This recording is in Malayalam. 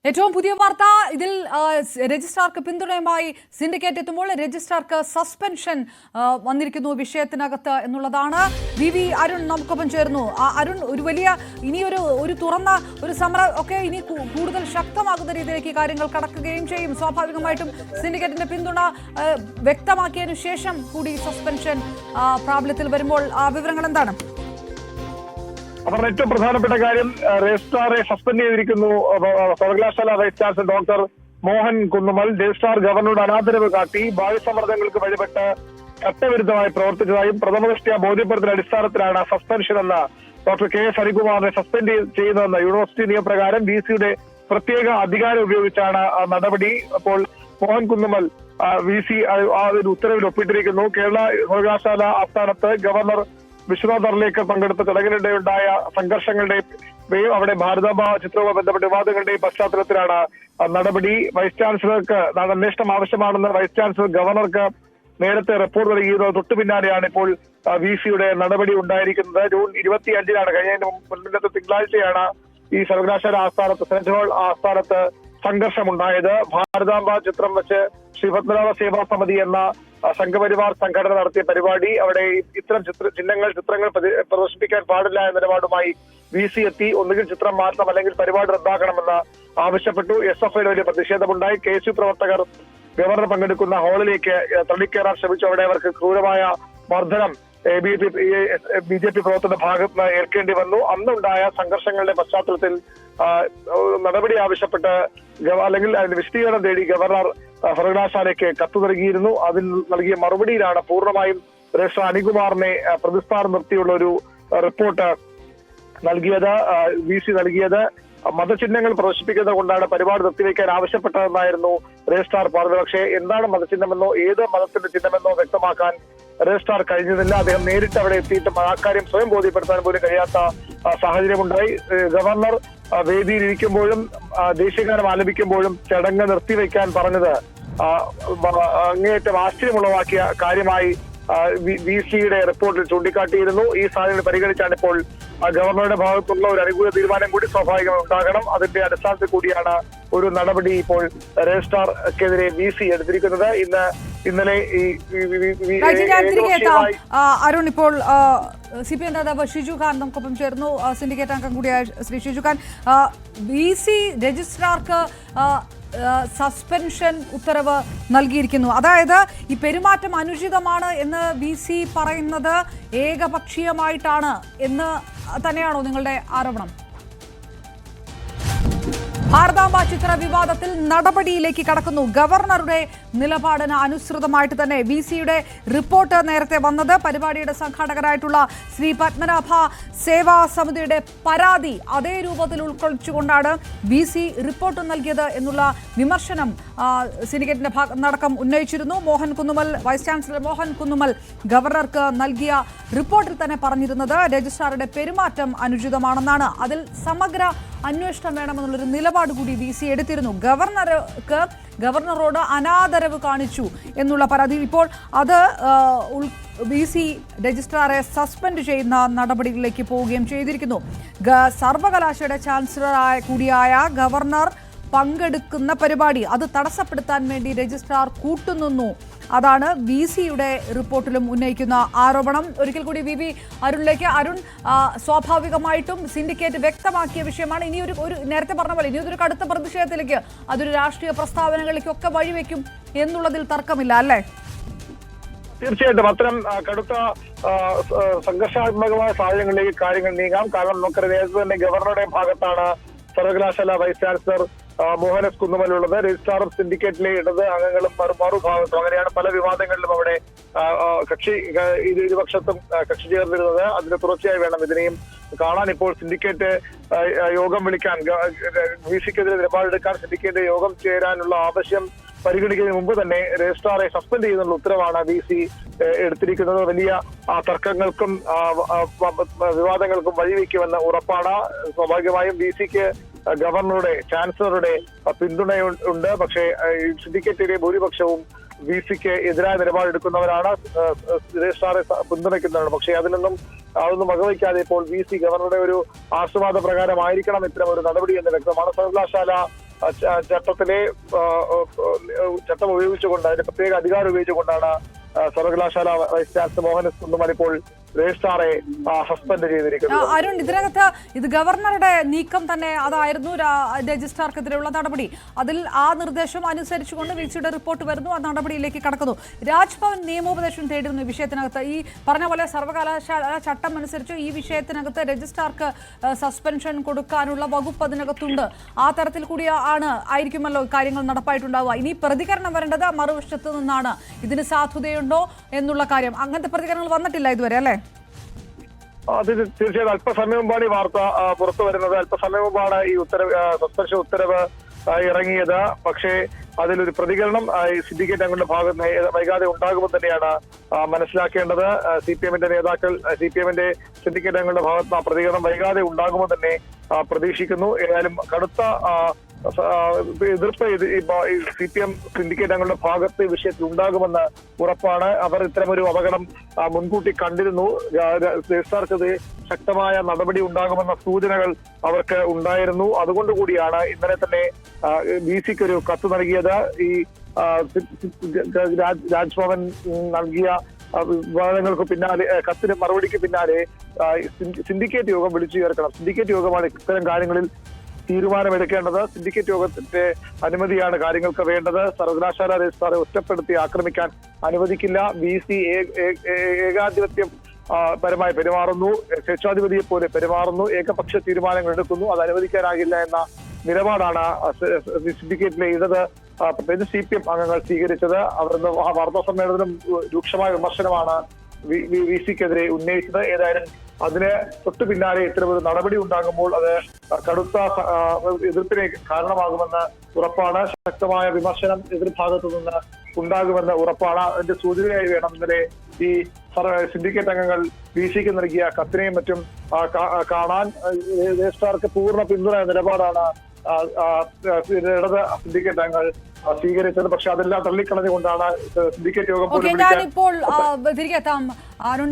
ഏറ്റവും പുതിയ വാർത്ത ഇതിൽ രജിസ്ട്രാർക്ക് പിന്തുണയുമായി സിൻഡിക്കേറ്റ് എത്തുമ്പോൾ രജിസ്ട്രാർക്ക് സസ്പെൻഷൻ വന്നിരിക്കുന്നു വിഷയത്തിനകത്ത് എന്നുള്ളതാണ്. വി അരുൺ നമുക്കൊപ്പം ചേർന്നു. അരുൺ, ഒരു വലിയ ഇനിയൊരു തുറന്ന ഒരു സമരം ഒക്കെ ഇനി കൂടുതൽ ശക്തമാകുന്ന രീതിയിലേക്ക് കാര്യങ്ങൾ കടക്കുകയും ചെയ്യും. സ്വാഭാവികമായിട്ടും സിൻഡിക്കേറ്റിന്റെ പിന്തുണ വ്യക്തമാക്കിയതിനു ശേഷം കൂടി സസ്പെൻഷൻ പ്രാബല്യത്തിൽ വരുമ്പോൾ വിവരങ്ങൾ എന്താണ്? അവർ ഏറ്റവും പ്രധാനപ്പെട്ട കാര്യം, രജിസ്ട്രാറെ സസ്പെൻഡ് ചെയ്തിരിക്കുന്നു. സർവകലാശാല vice chancellor doctor Mohan Kunnummal registrar ഗവർണറുടെ അനാദരവ് കാട്ടി ബാഹ്യസമ്മർദ്ദങ്ങൾക്ക് വഴിപെട്ട് ചട്ടവിരുദ്ധമായി പ്രവർത്തിച്ചതായും പ്രഥമദൃഷ്ട്യാ ബോധ്യപ്പെടുത്തുന്ന അടിസ്ഥാനത്തിലാണ് സസ്പെൻഷൻ എന്ന ഡോക്ടർ കെ എസ് ഹരികുമാറിനെ സസ്പെൻഡ് ചെയ്യുന്നതെന്ന യൂണിവേഴ്സിറ്റി നിയമപ്രകാരം VC-യുടെ പ്രത്യേക അധികാരം ഉപയോഗിച്ചാണ് നടപടി. അപ്പോൾ മോഹൻ കുന്നുമൽ VC ആ ഒരു ഉത്തരവിൽ ഒപ്പിട്ടിരിക്കുന്നു. കേരള സർവകലാശാല ആസ്ഥാനത്ത് ഗവർണർ വിശ്വനാഥ് അർലേക്കർ പങ്കെടുത്ത ചടങ്ങിനിടെയുണ്ടായ സംഘർഷങ്ങളുടെയും അവിടെ ഭാരതാംബ ചിത്രവുമായി ബന്ധപ്പെട്ട വിവാദങ്ങളുടെയും പശ്ചാത്തലത്തിലാണ് നടപടി. വൈസ് ചാൻസലർക്ക് അന്വേഷണം ആവശ്യമാണെന്ന് വൈസ് ചാൻസലർ ഗവർണർക്ക് നേരത്തെ റിപ്പോർട്ട് നൽകിയത് തൊട്ടു പിന്നാലെയാണ് ഇപ്പോൾ VC-യുടെ നടപടി ഉണ്ടായിരിക്കുന്നത്. ജൂൺ 25-നാണ് കഴിഞ്ഞ മുൻപിലത്തെ തിങ്കളാഴ്ചയാണ് ഈ സർവകലാശാല ആസ്ഥാനത്ത് സെനറ്റ് ഹാൾ ആസ്ഥാനത്ത് സംഘർഷമുണ്ടായത്. ഭാരതാംബ ചിത്രം വെച്ച് ശ്രീ പത്മനാഭ സേവാ സമിതി എന്ന സംഘപരിവാർ സംഘടന നടത്തിയ പരിപാടി, അവിടെ ഇത്തരം ചിത്രങ്ങൾ പ്രദർശിപ്പിക്കാൻ പാടില്ല എന്ന നിലപാടുമായി VC എത്തി. ഒന്നുകിൽ ചിത്രം മാറ്റണം അല്ലെങ്കിൽ പരിപാടി റദ്ദാക്കണമെന്ന് ആവശ്യപ്പെട്ടു. SFIയുടെ വലിയ പ്രതിഷേധമുണ്ടായി. KSU പ്രവർത്തകർ ഗവർണർ പങ്കെടുക്കുന്ന ഹാളിലേക്ക് തള്ളിക്കയറാൻ ശ്രമിച്ചു. അവിടെ അവർക്ക് ക്രൂരമായ മർദ്ദനം BJP പ്രവർത്തന ഭാഗത്ത് ഏൽക്കേണ്ടി വന്നു. അന്നുണ്ടായ സംഘർഷങ്ങളുടെ പശ്ചാത്തലത്തിൽ നടപടി ആവശ്യപ്പെട്ട് അല്ലെങ്കിൽ അതിന് വിശദീകരണം തേടി ഗവർണർ സർവകലാശാലയ്ക്ക് കത്ത് നൽകിയിരുന്നു. അതിൽ നൽകിയ മറുപടിയിലാണ് പൂർണ്ണമായും രജിസ്ട്രാർ അനികുമാറിനെ പ്രതിസ്ഥാനം നിർത്തിയുള്ള ഒരു റിപ്പോർട്ട് നൽകിയത്. VC നൽകിയത് മതചിഹ്നങ്ങൾ പ്രദർശിപ്പിക്കുന്നത് കൊണ്ടാണ് പരിപാടി നിർത്തിവെക്കാൻ ആവശ്യപ്പെട്ടതെന്നായിരുന്നു രജിസ്ട്രാർ പറഞ്ഞത്. പക്ഷേ എന്താണ് മതചിഹ്നമെന്നോ ഏത് മതത്തിന്റെ ചിഹ്നമെന്നോ വ്യക്തമാക്കാൻ രജിസ്ട്രാർ കഴിഞ്ഞിരുന്നില്ല. അദ്ദേഹം നേരിട്ട് അവിടെ എത്തിയിട്ട് ആ കാര്യം സ്വയം ബോധ്യപ്പെടുത്താൻ പോലും കഴിയാത്ത സാഹചര്യമുണ്ടായി. ഗവർണർ വേദിയിലിരിക്കുമ്പോഴും ദേശീയഗാനം ആലപിക്കുമ്പോഴും ചടങ്ങ് നിർത്തിവെക്കാൻ പറഞ്ഞത് അങ്ങേയറ്റം ആശ്ചര്യമുളവാക്കിയ കാര്യമായി VC-യുടെ റിപ്പോർട്ടിൽ ചൂണ്ടിക്കാട്ടിയിരുന്നു. ഈ സാഹചര്യം പരിഗണിച്ചാണ് ഇപ്പോൾ ഗവർണറുടെ ഭാഗത്തുള്ള ഒരു അനുകൂല തീരുമാനം കൂടി സ്വാഭാവികമായി ഉണ്ടാകണം. അതിന്റെ അടിസ്ഥാനത്തിൽ കൂടിയാണ് ഒരു നടപടി ഇപ്പോൾ രജിസ്ട്രാർക്കെതിരെ VC എടുത്തിരിക്കുന്നത്. ഇന്നലെ അരുൺ, ഇപ്പോൾ CPM നേതാവ് ഷിജു ഖാൻ നമുക്കൊപ്പം ചേർന്നു. സിൻഡിക്കേറ്റ് അംഗം കൂടിയായ ശ്രീ ഷിജു ഖാൻ, VC രജിസ്ട്രാർക്ക് സസ്പെൻഷൻ ഉത്തരവ് നൽകിയിരിക്കുന്നു. അതായത് ഈ പെരുമാറ്റം അനുചിതമാണ് എന്ന് VC പറയുന്നത് ഏകപക്ഷീയമായിട്ടാണ് എന്ന് തന്നെയാണോ നിങ്ങളുടെ ആരോപണം? ഭാരതാംബ ചിത്ര വിവാദത്തിൽ നടപടിയിലേക്ക് കടക്കുന്നു. ഗവർണറുടെ നിലപാടിന് അനുസൃതമായിട്ട് തന്നെ VC-യുടെ റിപ്പോർട്ട് നേരത്തെ വന്നത്. പരിപാടിയുടെ സംഘാടകരായിട്ടുള്ള ശ്രീ പത്മനാഭ സേവാ സമിതിയുടെ പരാതി അതേ രൂപത്തിൽ ഉൾക്കൊള്ളിച്ചുകൊണ്ടാണ് VC റിപ്പോർട്ട് നൽകിയത് എന്നുള്ള വിമർശനം സിൻഡിക്കേറ്റിന്റെ ഭാഗത്തുനിന്നടക്കം ഉന്നയിച്ചിരുന്നു. വൈസ് ചാൻസലർ മോഹൻ കുന്നുമൽ ഗവർണർക്ക് നൽകിയ റിപ്പോർട്ടിൽ തന്നെ പറഞ്ഞിരുന്നത് രജിസ്ട്രാറുടെ പെരുമാറ്റം അനുചിതമാണെന്നാണ്. അതിൽ സമഗ്ര അന്വേഷണം വേണമെന്നുള്ളൊരു നിലപാട് കൂടി VC എടുത്തിരുന്നു. ഗവർണറോട് അനാദരവ് കാണിച്ചു എന്നുള്ള പരാതി. ഇപ്പോൾ അത് VC രജിസ്ട്രാറെ സസ്പെൻഡ് ചെയ്യുന്ന നടപടികളിലേക്ക് പോവുകയും ചെയ്തിരിക്കുന്നു. സർവകലാശാലയുടെ ചാൻസലർ കൂടിയായ ഗവർണർ പങ്കെടുക്കുന്ന പരിപാടി അത് തടസ്സപ്പെടുത്താൻ വേണ്ടി രജിസ്ട്രാർ കൂട്ടുനിന്നു. അതാണ് VC-യുടെ റിപ്പോർട്ടിലും ഉന്നയിക്കുന്ന ആരോപണം. ഒരിക്കൽ കൂടി VV അരുണിലേക്ക്. അരുൺ, സ്വാഭാവികമായിട്ടും സിൻഡിക്കേറ്റ് വ്യക്തമാക്കിയ വിഷയമാണ്. ഇനിയൊരു നേരത്തെ പറഞ്ഞ പോലെ ഇനിയൊരു കടുത്ത പ്രതിഷേധത്തിലേക്ക് അതൊരു രാഷ്ട്രീയ പ്രസ്താവനകളിലേക്കൊക്കെ വഴിവെക്കും എന്നുള്ളതിൽ തർക്കമില്ല, അല്ലേ? തീർച്ചയായിട്ടും അത്തരം കടുത്ത സംഘർഷാത്മകമായ സാഹചര്യങ്ങളിലേക്ക് കാര്യങ്ങൾ നീങ്ങാം. കാരണം നമുക്കറിയാം, നേരത്തെ തന്നെ ഗവർണറുടെ ഭാഗത്താണ് സർവകലാശാല വൈസ് ചാൻസലർ മോഹൻ എസ് കുന്നുമലുള്ളത്. രജിസ്ട്രാറും സിൻഡിക്കേറ്റിലെ ഇടത് അംഗങ്ങളും മറുഭാഗത്തും. അങ്ങനെയാണ് പല വിവാദങ്ങളിലും അവിടെ ഇരുപക്ഷത്തും കക്ഷി ചേർന്നിരുന്നത്. അതിന് തുടർച്ചയായി വേണം ഇതിനെയും കാണാൻ. ഇപ്പോൾ സിൻഡിക്കേറ്റ് യോഗം വിളിക്കാൻ, VC-ക്കെതിരെ നിലപാടെടുക്കാൻ സിൻഡിക്കേറ്റ് യോഗം ചേരാനുള്ള ആവശ്യം പരിഗണിക്കുന്നതിന് മുമ്പ് തന്നെ രജിസ്ട്രാറെ സസ്പെൻഡ് ചെയ്യുന്നുള്ള ഉത്തരവാണ് VC എടുത്തിരിക്കുന്നത്. വലിയ തർക്കങ്ങൾക്കും വിവാദങ്ങൾക്കും വഴിവെക്കുമെന്ന് ഉറപ്പാണ്. സ്വാഭാവികമായും VC-ക്ക് ഗവർണറുടെ ചാൻസലറുടെ പിന്തുണയുണ്ട്. പക്ഷേ സിൻഡിക്കേറ്റിലെ ഭൂരിപക്ഷവും VC-ക്ക് എതിരായ നിലപാടെടുക്കുന്നവരാണ്, രജിസ്ട്രാറെ പിന്തുണയ്ക്കുന്നവരാണ്. പക്ഷേ അതൊന്നും വകവയ്ക്കാതെ ഇപ്പോൾ VC ഗവർണറുടെ ഒരു ആശീർവാദ പ്രകാരമായിരിക്കണം ഇത്തരം ഒരു നടപടി എന്ന് വ്യക്തമാണ്. സർവകലാശാല ചട്ടത്തിലെ ചട്ടം ഉപയോഗിച്ചുകൊണ്ട് അതിന്റെ പ്രത്യേക അധികാരം ഉപയോഗിച്ചുകൊണ്ടാണ് സർവകലാശാല വൈസ് ചാൻസലർ മോഹൻ കുന്നുമൽ ഇപ്പോൾ രജിസ്ട്രാറെ സസ്പെൻഡ് ചെയ്തിരിക്കുന്നത്. അരുൺ, ഇതിനകത്ത് ഇത് ഗവർണറുടെ നീക്കം തന്നെ അതായിരുന്നു രജിസ്ട്രാർക്കെതിരെയുള്ള നടപടി. അതിൽ ആ നിർദ്ദേശം അനുസരിച്ചുകൊണ്ട് വിസിയുടെ റിപ്പോർട്ട് വരുന്നു, ആ നടപടിയിലേക്ക് കടക്കുന്നു. രാജ്ഭവൻ നിയമോപദേശം തേടിയിരുന്നു ഈ വിഷയത്തിനകത്ത്. ഈ പറഞ്ഞ പോലെ സർവകലാശാല ചട്ടം അനുസരിച്ച് ഈ വിഷയത്തിനകത്ത് രജിസ്ട്രാർക്ക് സസ്പെൻഷൻ കൊടുക്കാനുള്ള വകുപ്പ് അതിനകത്തുണ്ട്. ആ തരത്തിൽ കൂടി ആയിരിക്കുമല്ലോ കാര്യങ്ങൾ നടപ്പായിട്ടുണ്ടാവുക. ഇനി പ്രതികരണം വരേണ്ടത് മറുവശത്ത് നിന്നാണ്. ഇതിന് സാധുതയുണ്ടോ എന്നുള്ള കാര്യം. അങ്ങനത്തെ പ്രതികരണങ്ങൾ വന്നിട്ടില്ല ഇതുവരെ, അല്ലേ? അത് തീർച്ചയായും അല്പസമയം മുമ്പാണ് ഈ വാർത്ത പുറത്തു വരുന്നത്. അല്പസമയം മുമ്പാണ് ഈ സസ്പെൻഷൻ ഉത്തരവ് ഇറങ്ങിയത്. പക്ഷേ അതിലൊരു പ്രതികരണം സിൻഡിക്കേറ്റ് അംഗങ്ങളുടെ ഭാഗത്ത് വൈകാതെ ഉണ്ടാകുമെന്ന് തന്നെയാണ് മനസ്സിലാക്കേണ്ടത്. CPM-ന്റെ നേതാക്കൾ, CPM-ന്റെ സിൻഡിക്കേറ്റ് അംഗങ്ങളുടെ ഭാഗത്ത് ആ പ്രതികരണം വൈകാതെ ഉണ്ടാകുമെന്ന് തന്നെ പ്രതീക്ഷിക്കുന്നു. ഏതായാലും കടുത്ത എതിർപ്പ് CPM സിൻഡിക്കേറ്റ് അംഗങ്ങളുടെ ഭാഗത്ത് വിഷയത്തിൽ ഉണ്ടാകുമെന്ന് ഉറപ്പാണ്. അവർ ഇത്തരമൊരു അപകടം മുൻകൂട്ടി കണ്ടിരുന്നു. രജിസ്ട്രാർക്കെതിരെ ശക്തമായ നടപടി ഉണ്ടാകുമെന്ന സൂചനകൾ അവർക്ക് ഉണ്ടായിരുന്നു. അതുകൊണ്ടുകൂടിയാണ് ഇന്നലെ തന്നെ VC-ക്ക് ഒരു കത്ത് നൽകിയത്. ഈ രാജ്ഭവൻ നൽകിയ വിവാദങ്ങൾക്ക് പിന്നാലെ, കത്തിന് മറുപടിക്ക് പിന്നാലെ സിൻഡിക്കേറ്റ് യോഗം വിളിച്ചു ചേർക്കണം. സിൻഡിക്കേറ്റ് യോഗമാണ് ഇത്തരം കാര്യങ്ങളിൽ തീരുമാനമെടുക്കേണ്ടത്. സിൻഡിക്കേറ്റ് യോഗത്തിന്റെ അനുമതിയാണ് കാര്യങ്ങൾക്ക് വേണ്ടത്. സർവകലാശാല രജിസ്ട്രാറെ ഒറ്റപ്പെടുത്തി ആക്രമിക്കാൻ അനുവദിക്കില്ല. VC ഏകാധിപത്യം പരമായി പെരുമാറുന്നു, സ്വേച്ഛാധിപതിയെ പോലെ പെരുമാറുന്നു, ഏകപക്ഷ തീരുമാനങ്ങൾ എടുക്കുന്നു. അത് അനുവദിക്കാനാകില്ല എന്ന നിലപാടാണ് സിൻഡിക്കേറ്റിലെ പ്രത്യേകിച്ച് CPM അംഗങ്ങൾ സ്വീകരിച്ചത്. അവർ വാർത്താ സമ്മേളനത്തിലും രൂക്ഷമായ വിമർശനമാണ് VC-ക്കെതിരെ ഉന്നയിച്ചത്. ഏതായാലും അതിന് തൊട്ടു പിന്നാലെ ഇത്തരമൊരു നടപടി ഉണ്ടാകുമ്പോൾ അത് കടുത്ത എതിർപ്പിന് കാരണമാകുമെന്ന് ഉറപ്പാണ്. ശക്തമായ വിമർശനം എതിർഭാഗത്തു നിന്ന് ഉണ്ടാകുമെന്ന് ഉറപ്പാണ്. അതിന്റെ സൂചനയായി വേണം ഇന്നലെ ഈ സിൻഡിക്കേറ്റ് അംഗങ്ങൾ VC-ക്ക് നൽകിയ കത്തിനെയും മറ്റും കാണാൻ. രജിസ്ട്രാർക്ക് പൂർണ്ണ പിന്തുണ നിലപാടാണ് ഇടത് സിൻഡിക്കേറ്റ് അംഗങ്ങൾ സ്വീകരിച്ചത്. പക്ഷെ അതെല്ലാം തള്ളിക്കളഞ്ഞുകൊണ്ടാണ് സിൻഡിക്കേറ്റ് യോഗം. ഞാനിപ്പോൾ തിരികെ എത്താം അരുൺ.